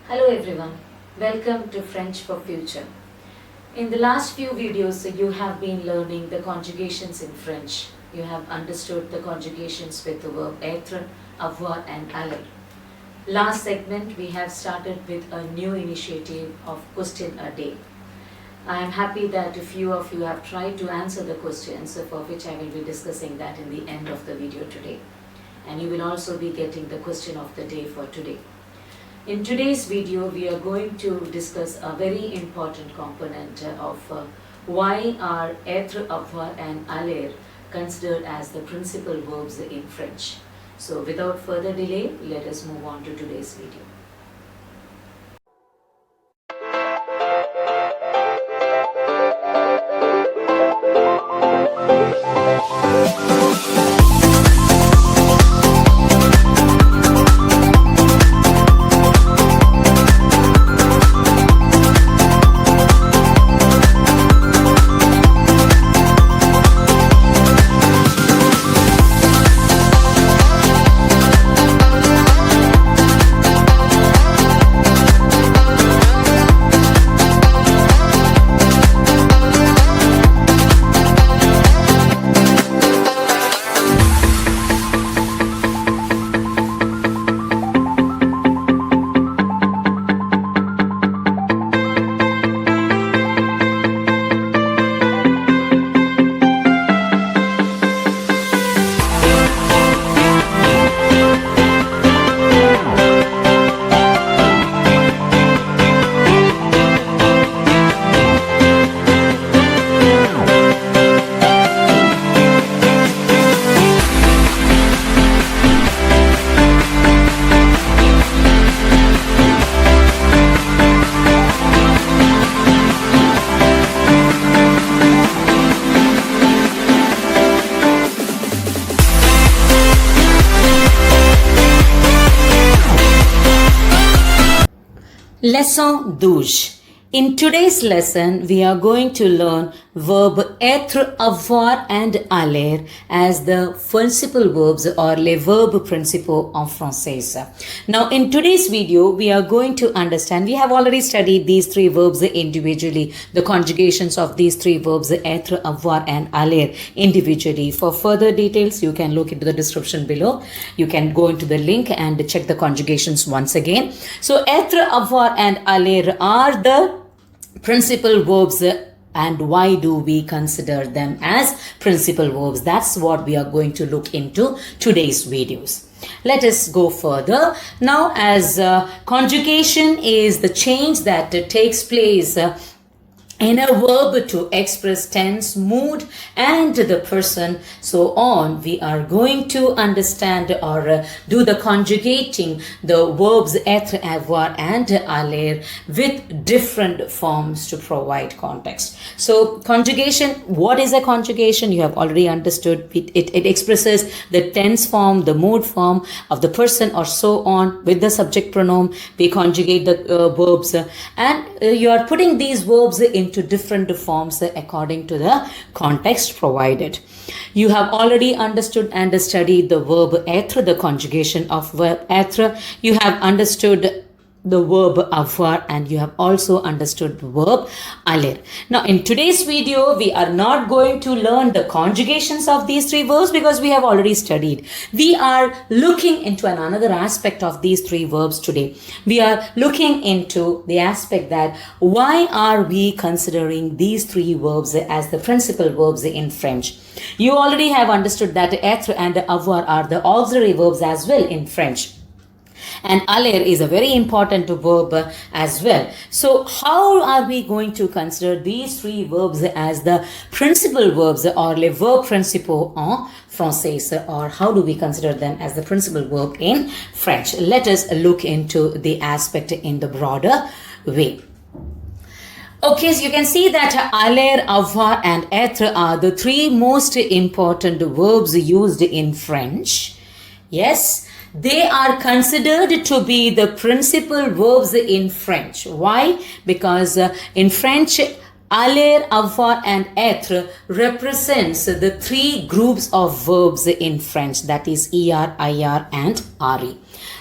Hello everyone, welcome to French for Future. In the last few videos, you have been learning the conjugations in French. You have understood the conjugations with the verb être, avoir and aller. Last segment, we have started with a new initiative of question a day. I am happy that a few of you have tried to answer the questions, for which I will be discussing that in the end of the video today. And you will also be getting the question of the day for today. In today's video, we are going to discuss a very important component of why are être, avoir and aller considered as the principal verbs in French. So without further delay, let us move on to today's video. Lesson 12. In today's lesson, we are going to learn verb être, avoir and aller as the principal verbs or les verbes principaux en français. Now, in today's video, we are going to understand, we have already studied these three verbs individually, the conjugations of these three verbs, être, avoir and aller individually. For further details, you can look into the description below. You can go into the link and check the conjugations once again. So, être, avoir and aller are the principal verbs, and why do we consider them as principal verbs? That's what we are going to look into today's videos. Let us go further. Now, as conjugation is the change that takes place in a verb to express tense, mood, and the person, so on, we are going to understand or do the conjugating the verbs être, avoir, and aller with different forms to provide context. So, conjugation, what is a conjugation? You have already understood. It expresses the tense form, the mood form of the person, or so on. With the subject pronoun, we conjugate the verbs, and you are putting these verbs into different forms according to the context provided. You have already understood and studied the verb être, the conjugation of verb être. You have understood the verb avoir, and you have also understood the verb aller. Now, in today's video, we are not going to learn the conjugations of these three verbs because we have already studied. We are looking into another aspect of these three verbs today. We are looking into the aspect that why are we considering these three verbs as the principal verbs in French? You already have understood that être and avoir are the auxiliary verbs as well in French. And aller is a very important verb as well. So how are we going to consider these three verbs as the principal verbs or les verbes principaux en français, or how do we consider them as the principal verb in French? Let us look into the aspect in the broader way. Okay, so you can see that aller, avoir and être are the three most important verbs used in French. Yes. They are considered to be the principal verbs in French. Why? Because in French, aller, avoir and être represents the three groups of verbs in French, that is er, ir and re.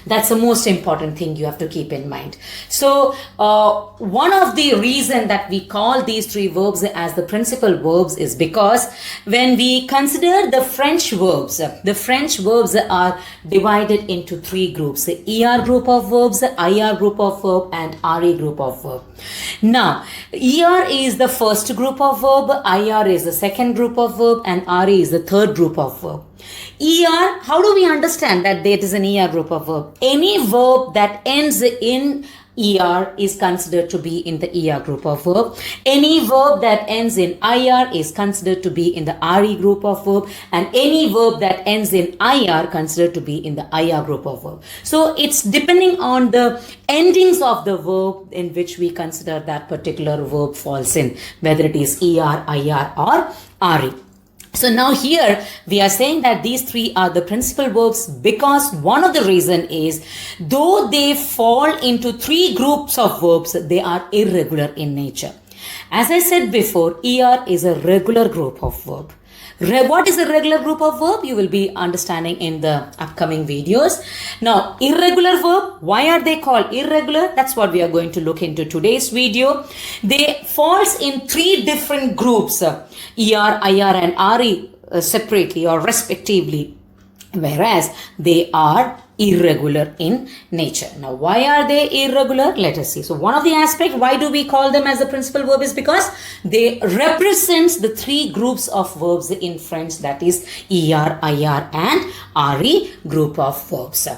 That's the most important thing you have to keep in mind. So one of the reason that we call these three verbs as the principal verbs is because when we consider the French verbs are divided into three groups: the ER group of verbs, the IR group of verb, and RE group of verb. Now, ER is the first group of verb, IR is the second group of verb, and RE is the third group of verb. ER, how do we understand that it is an ER group of verb? Any verb that ends in ER is considered to be in the ER group of verb. Any verb that ends in IR is considered to be in the RE group of verb, and any verb that ends in IR considered to be in the IR group of verb. So it's depending on the endings of the verb in which we consider that particular verb falls in, whether it is ER, IR, or RE. So now here we are saying that these three are the principal verbs because one of the reason is though they fall into three groups of verbs, they are irregular in nature. As I said before, ER is a regular group of verb. What is a regular group of verb? You will be understanding in the upcoming videos. Now, irregular verb, why are they called irregular? That's what we are going to look into today's video. They falls in three different groups, ER, IR, and RE separately or respectively, whereas they are irregular in nature. Now, why are they irregular? Let us see. So, one of the aspects, why do we call them as a principal verb is because they represent the three groups of verbs in French, that is ER, IR, and RE group of verbs.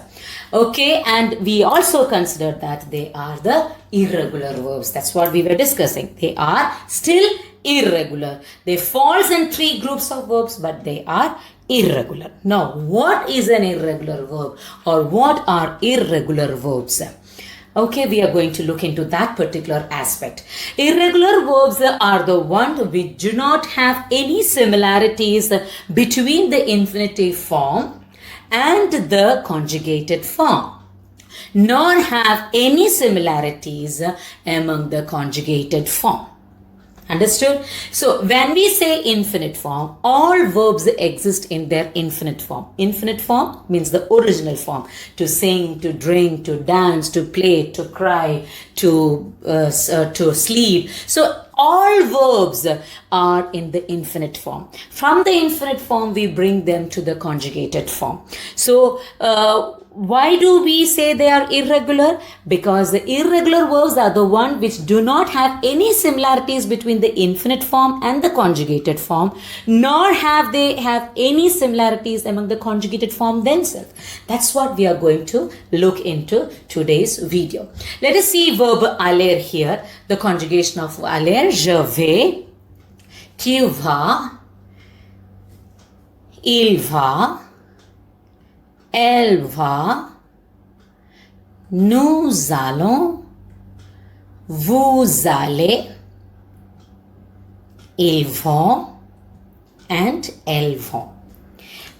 Okay, and we also consider that they are the irregular verbs. That's what we were discussing. They are still irregular. They falls in three groups of verbs, but they are irregular. Now, what is an irregular verb, or what are irregular verbs? Okay, we are going to look into that particular aspect. Irregular verbs are the ones which do not have any similarities between the infinitive form and the conjugated form, nor have any similarities among the conjugated form. Understood? So when we say infinite form, all verbs exist in their infinite form. Infinite form means the original form. To sing, to drink, to dance, to play, to cry, to sleep. So all verbs are in the infinite form. From the infinite form, we bring them to the conjugated form. So why do we say they are irregular? Because the irregular verbs are the ones which do not have any similarities between the infinite form and the conjugated form, nor have they have any similarities among the conjugated form themselves. That's what we are going to look into today's video. Let us see verb aller here, the conjugation of aller. Je vais, tu vas, il va, elle va, nous allons, vous allez, ils vont, and elles vont.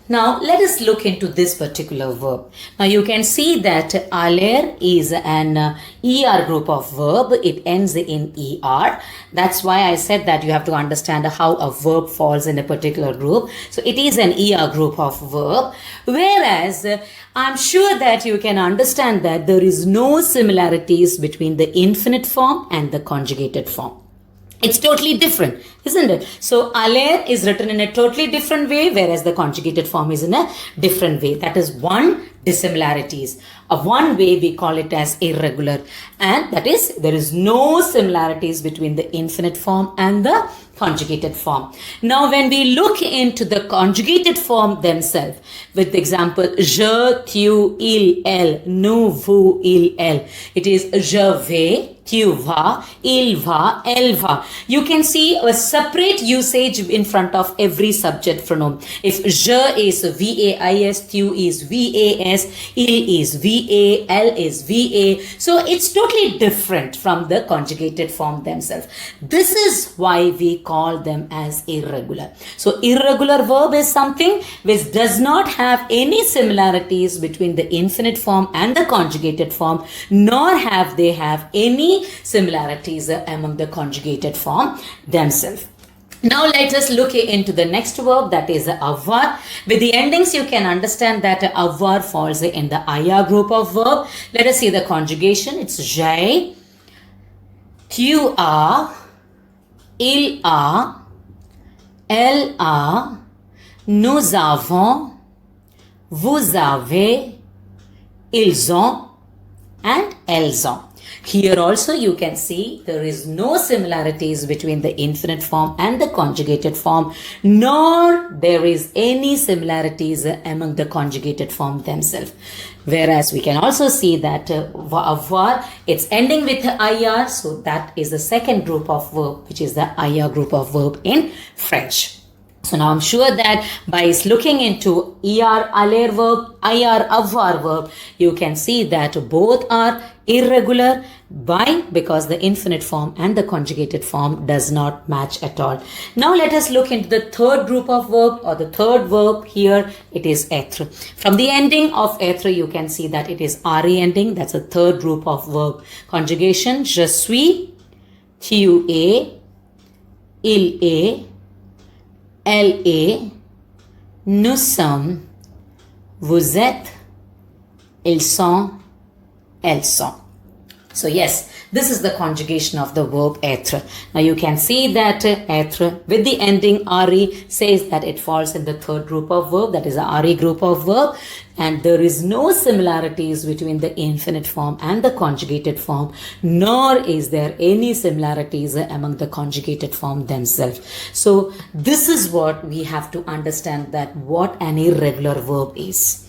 Now, let us look into this particular verb. Now, you can see that aller is an ER group of verb. It ends in ER. That's why I said that you have to understand how a verb falls in a particular group. So, it is an ER group of verb. Whereas, I'm sure that you can understand that there is no similarities between the infinite form and the conjugated form. It's totally different, isn't it? So, aller is written in a totally different way, whereas the conjugated form is in a different way. That is one dissimilarities. One way we call it as irregular. And that is, there is no similarities between the infinite form and the conjugated form. Now, when we look into the conjugated form themselves, with the example, je, tu, il, elle, nous, vous, il, elle. It is je vais, tu vas, il va, elle va. You can see a separate usage in front of every subject pronoun. If je is V-A-I-S, tu is V-A-S, il is V-A, elle is V-A. So it's totally different from the conjugated form themselves. This is why we call them as irregular. So irregular verb is something which does not have any similarities between the infinite form and the conjugated form, nor have they have any similarities among the conjugated form themselves. Now let us look into the next verb, that is avoir. With the endings you can understand that avoir falls in the aya group of verb. Let us see the conjugation. It's j'ai, tu as, il a, elle a, nous avons, vous avez, ils ont, and elles ont. Here also you can see there is no similarities between the infinite form and the conjugated form, nor there is any similarities among the conjugated form themselves. Whereas we can also see that avoir, it's ending with ir, so that is the second group of verb, which is the ir group of verb in French. So now I'm sure that by looking into Être Aller verb, Être Avoir verb, you can see that both are irregular. Why? Because the infinite form and the conjugated form does not match at all. Now let us look into the third group of verb, or the third verb here. It is être. From the ending of être you can see that it is re ending. That's the third group of verb. Conjugation: je suis, tu es, il est, elle est, nous sommes, vous êtes, ils sont, elles sont. So yes, this is the conjugation of the verb être. Now you can see that être with the ending re says that it falls in the third group of verb, that is a re group of verb, and there is no similarities between the infinite form and the conjugated form, nor is there any similarities among the conjugated form themselves. So this is what we have to understand, that what an irregular verb is.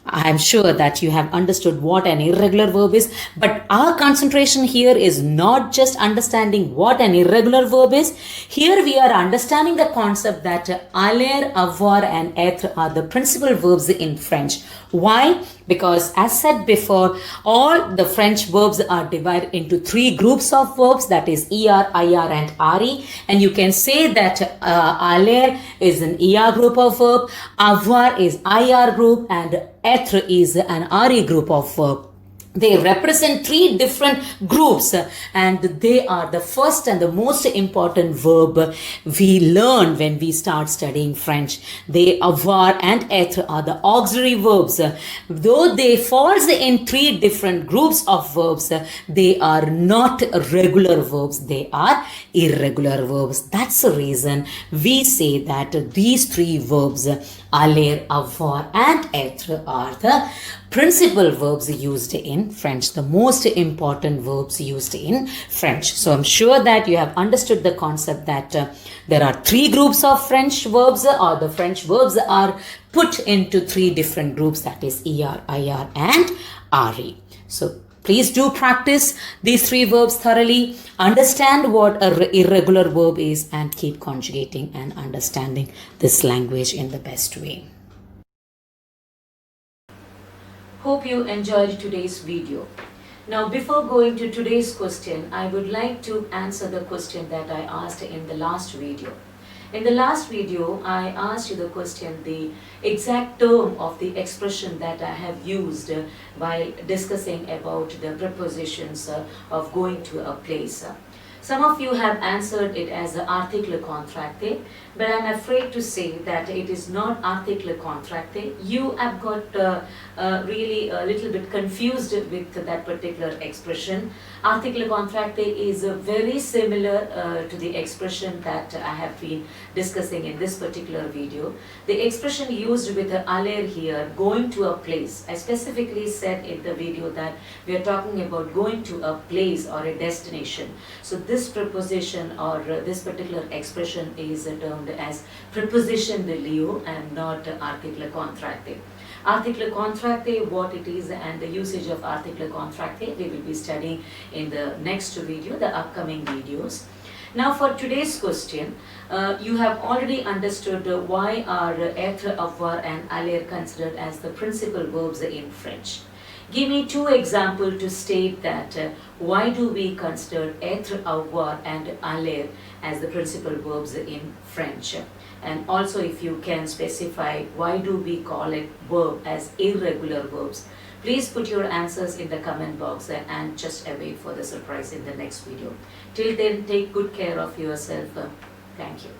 I am sure that you have understood what an irregular verb is, but our concentration here is not just understanding what an irregular verb is. Here we are understanding the concept that aller, avoir and être are the principal verbs in French. Why? Because as said before, all the French verbs are divided into three groups of verbs, that is er, ir and re, and you can say that aller is an er group of verb, avoir is ir group, and être is an re group of verb. They represent three different groups, and they are the first and the most important verb we learn when we start studying French. They, avoir and être, are the auxiliary verbs. Though they fall in three different groups of verbs, they are not regular verbs, they are irregular verbs. That's the reason we say that these three verbs, aller, avoir and être, are the principal verbs used in French, the most important verbs used in French. So I'm sure that you have understood the concept that there are three groups of French verbs, or the French verbs are put into three different groups, that is er, ir and re. So please do practice these three verbs thoroughly, understand what an irregular verb is, and keep conjugating and understanding this language in the best way. Hope you enjoyed today's video. Now before going to today's question, I would like to answer the question that I asked in the last video. In the last video, I asked you the question, the exact term of the expression that I have used while discussing about the prepositions of going to a place. Some of you have answered it as article contracté, but I'm afraid to say that it is not article contracté. You have got really a little bit confused with that particular expression. Article contracté is very similar to the expression that I have been discussing in this particular video. The expression used with aller here, going to a place. I specifically said in the video that we are talking about going to a place or a destination. So this preposition or this particular expression is termed as preposition de lieu and not article contracté. Article contracté, what it is and the usage of article contracté, we will be studying in the next video, the upcoming videos. Now for today's question, you have already understood why are être, avoir and aller considered as the principal verbs in French. Give me two examples to state that why do we consider être, avoir and aller as the principal verbs in French. And also if you can specify why do we call it verb as irregular verbs. Please put your answers in the comment box and just await for the surprise in the next video. Till then, take good care of yourself. Thank you.